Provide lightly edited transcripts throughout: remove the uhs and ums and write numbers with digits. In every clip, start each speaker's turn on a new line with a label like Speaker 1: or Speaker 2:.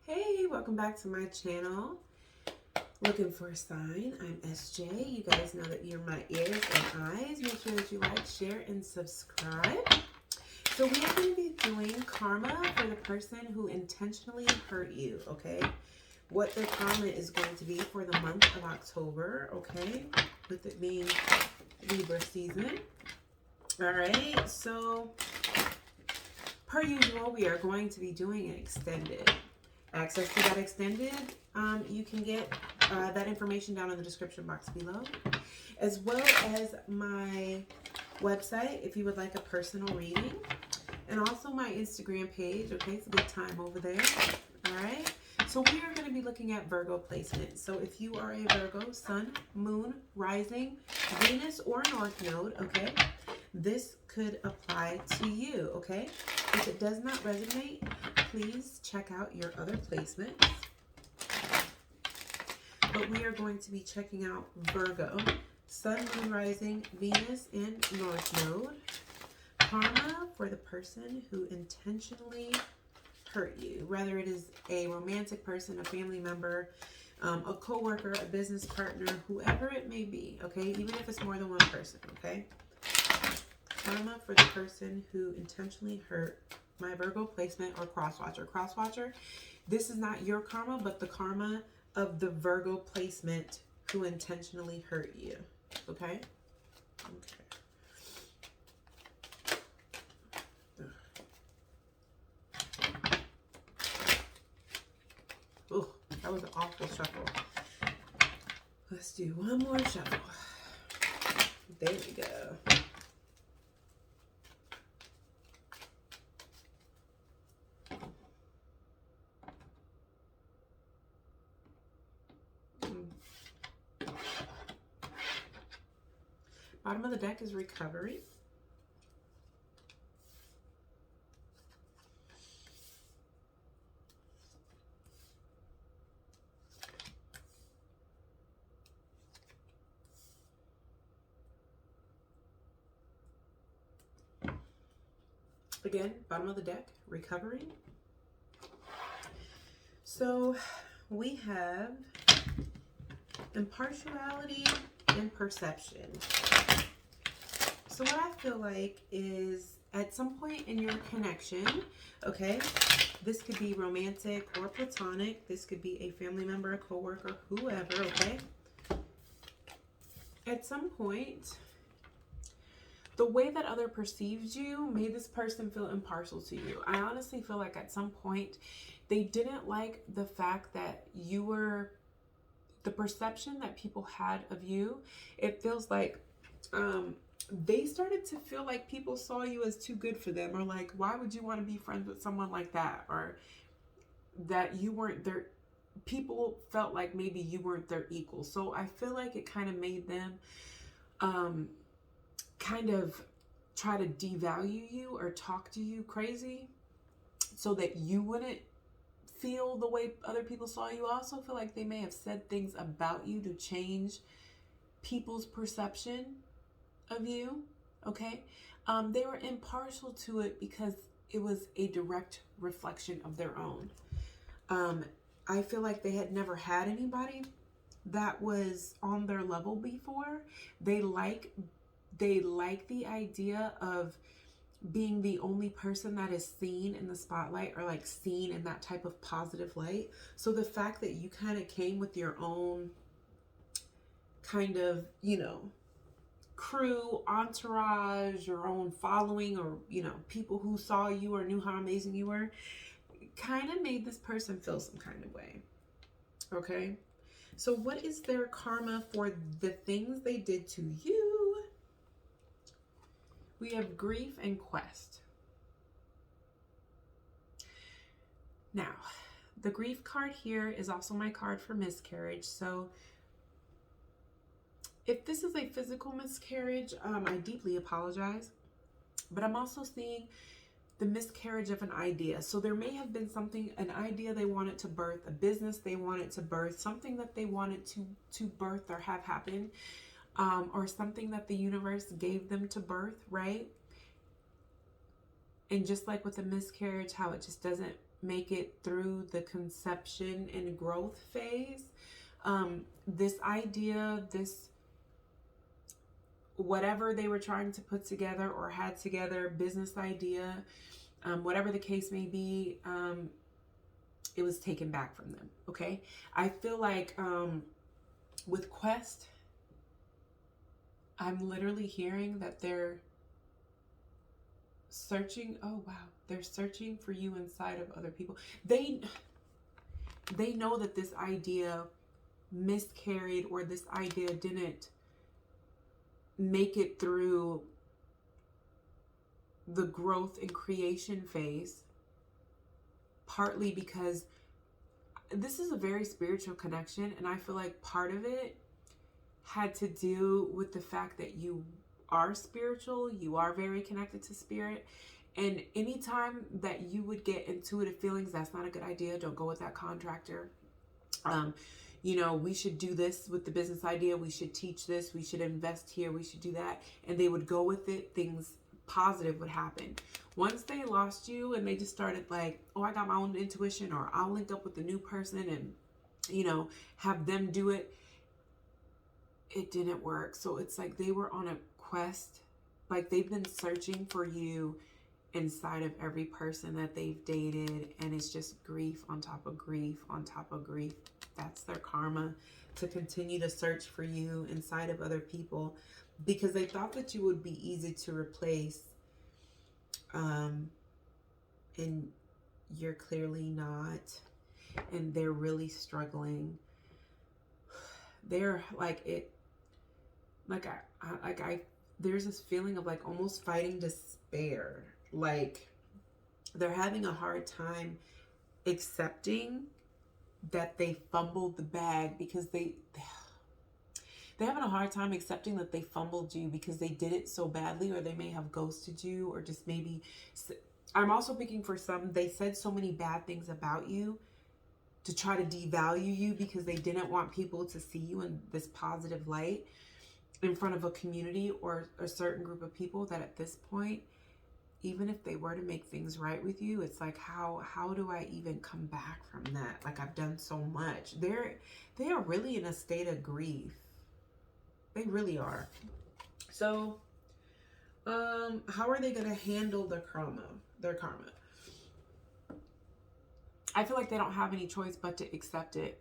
Speaker 1: Hey, welcome back to my channel. Looking for a sign. I'm SJ. You guys know that you're my ears and eyes. Make sure that you like, share, and subscribe. So we are going to be doing karma for the person who intentionally hurt you, okay? What their karma is going to be for the month of October, okay? With it being Libra season. All right, so per usual, we are going to be doing an extended. Access to that extended, you can get that information down in the description box below, as well as my website if you would like a personal reading, and also my Instagram page. Okay, it's a good time over there. All right, so we are going to be looking at Virgo placement. So if you are a Virgo, Sun, Moon, Rising, Venus, or North Node, okay, this could apply to you. Okay, if it does not resonate, please check out your other placements. But we are going to be checking out Virgo, Sun, Moon, Rising, Venus, and North Node. Karma for the person who intentionally hurt you. Whether it is a romantic person, a family member, a coworker, a business partner, whoever it may be, okay? Even if it's more than one person, okay? Karma for the person who intentionally hurt my Virgo placement or crosswatcher. Crosswatcher, this is not your karma, but the karma of the Virgo placement who intentionally hurt you. Okay? Okay. Oh, that was an awful shuffle. Let's do one more shuffle. There we go. Bottom of the deck is recovery. Again, bottom of the deck, recovery. So we have impartiality and perception. So what I feel like is at some point in your connection, okay, this could be romantic or platonic. This could be a family member, a coworker, whoever, okay? At some point, the way that other perceives you made this person feel impartial to you. I honestly feel like at some point they didn't like the fact that you were, the perception that people had of you. It feels like they started to feel like people saw you as too good for them, or like, why would you want to be friends with someone like that? Or that you weren't their, people felt like maybe you weren't their equal. So I feel like it kind of made them kind of try to devalue you or talk to you crazy so that you wouldn't feel the way other people saw you. I also feel like they may have said things about you to change people's perception of you, okay? They were impartial to it because it was a direct reflection of their own. I feel like they had never had anybody that was on their level before. They like the idea of being the only person that is seen in the spotlight, or like seen in that type of positive light. So the fact that you kind of came with your own kind of, you know, crew, entourage, your own following, or, you know, people who saw you or knew how amazing you were, kind of made this person feel some kind of way. Okay? So what is their karma for the things they did to you? We have grief and quest. Now, the grief card here is also my card for miscarriage. So if this is a physical miscarriage, I deeply apologize. But I'm also seeing the miscarriage of an idea. So there may have been something, an idea they wanted to birth, a business they wanted to birth, something that they wanted to birth or have happen, or something that the universe gave them to birth, right? And just like with a miscarriage, how it just doesn't make it through the conception and growth phase. This idea, this whatever they were trying to put together or had together, business idea, whatever the case may be, it was taken back from them. Okay. I feel like with Quest, I'm literally hearing that they're searching. Oh, wow. They're searching for you inside of other people. They know that this idea miscarried, or this idea didn't make it through the growth and creation phase, partly because this is a very spiritual connection, and I feel like part of it had to do with the fact that you are spiritual, you are very connected to spirit, and anytime that you would get intuitive feelings, that's not a good idea, don't go with that contractor. You know, we should do this with the business idea, we should teach this, we should invest here, we should do that, and they would go with it, things positive would happen. Once they lost you and they just started like, oh, I got my own intuition, or I'll link up with the new person and, you know, have them do it, it didn't work. So it's like they were on a quest, like they've been searching for you inside of every person that they've dated, and it's just grief on top of grief on top of grief. That's their karma, to continue to search for you inside of other people, because they thought that you would be easy to replace, and you're clearly not, and they're really struggling. They're like it, like I there's this feeling of like almost fighting despair. Like they're having a hard time accepting that they fumbled the bag, because they're having a hard time accepting that they fumbled you because they did it so badly, or they may have ghosted you, or just maybe, I'm also picking for some, they said so many bad things about you to try to devalue you, because they didn't want people to see you in this positive light in front of a community or a certain group of people, that at this point, even if they were to make things right with you, it's like, how do I even come back from that? Like, I've done so much. They are really in a state of grief. They really are. So, how are they going to handle their karma? I feel like they don't have any choice but to accept it,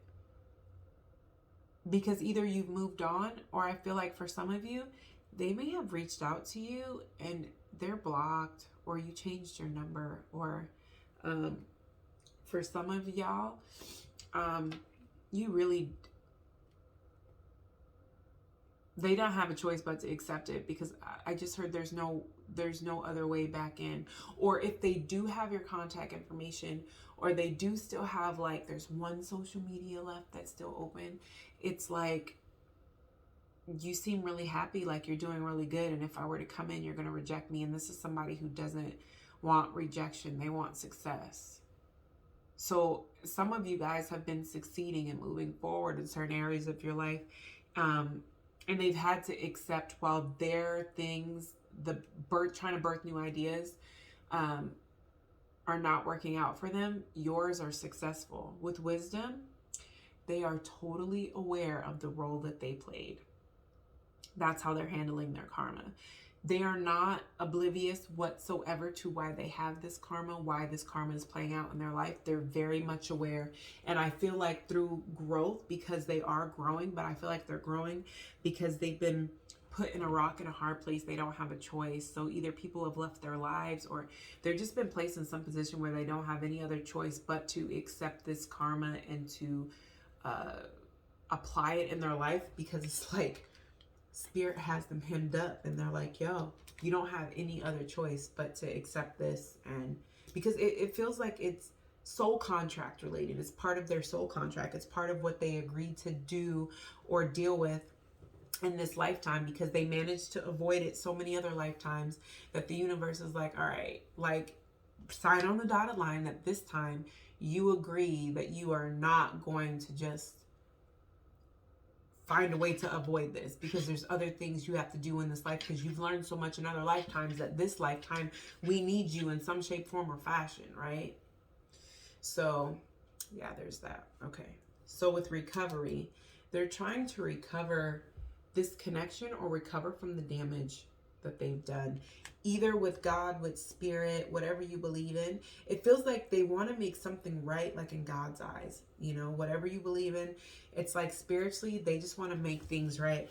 Speaker 1: because either you've moved on, or I feel like for some of you, they may have reached out to you and they're blocked, or you changed your number, or for some of y'all, you really, they don't have a choice but to accept it, because I just heard there's no other way back in. Or if they do have your contact information, or they do still have, like, there's one social media left that's still open, it's like, you seem really happy, like you're doing really good, and if I were to come in, you're going to reject me. And this is somebody who doesn't want rejection, they want success. So some of you guys have been succeeding and moving forward in certain areas of your life, and they've had to accept, while their things, trying to birth new ideas, are not working out for them, yours are successful. With wisdom, they are totally aware of the role that they played. That's how they're handling their karma. They are not oblivious whatsoever to why they have this karma, why this karma is playing out in their life. They're very much aware. And I feel like through growth, because they are growing, but I feel like they're growing because they've been put in a rock and a hard place. They don't have a choice. So either people have left their lives, or they've just been placed in some position where they don't have any other choice but to accept this karma and to apply it in their life, because it's like, Spirit has them hemmed up, and they're like, yo, you don't have any other choice but to accept this. And because it feels like it's soul contract related. It's part of their soul contract. It's part of what they agreed to do or deal with in this lifetime, because they managed to avoid it so many other lifetimes, that the universe is like, all right, like, sign on the dotted line that this time you agree that you are not going to just find a way to avoid this, because there's other things you have to do in this life, because you've learned so much in other lifetimes that this lifetime we need you in some shape, form, or fashion, right? So yeah, there's that. Okay. So with recovery, they're trying to recover this connection or recover from the damage that they've done, either with God, with spirit, whatever you believe in. It feels like they want to make something right, like in God's eyes, you know, whatever you believe in. It's like spiritually, they just want to make things right.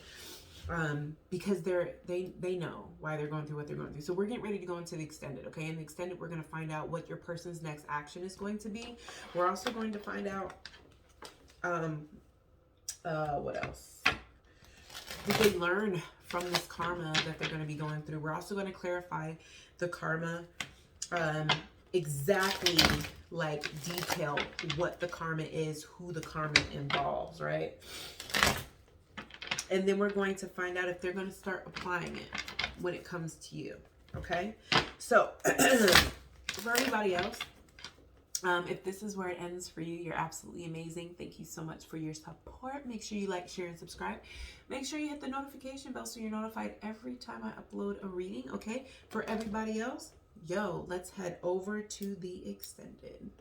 Speaker 1: Because they know why they're going through what they're going through. So we're getting ready to go into the extended, okay? In the extended, we're going to find out what your person's next action is going to be. We're also going to find out, what else? Did they learn from this karma that they're going to be going through? We're also going to clarify the karma, exactly, like detail what the karma is, who the karma involves, right? And then we're going to find out if they're going to start applying it when it comes to you, okay? So, for everybody else, if this is where it ends for you, you're absolutely amazing. Thank you so much for your support. Make sure you like, share, and subscribe. Make sure you hit the notification bell so you're notified every time I upload a reading, okay? For everybody else, yo, let's head over to the extended.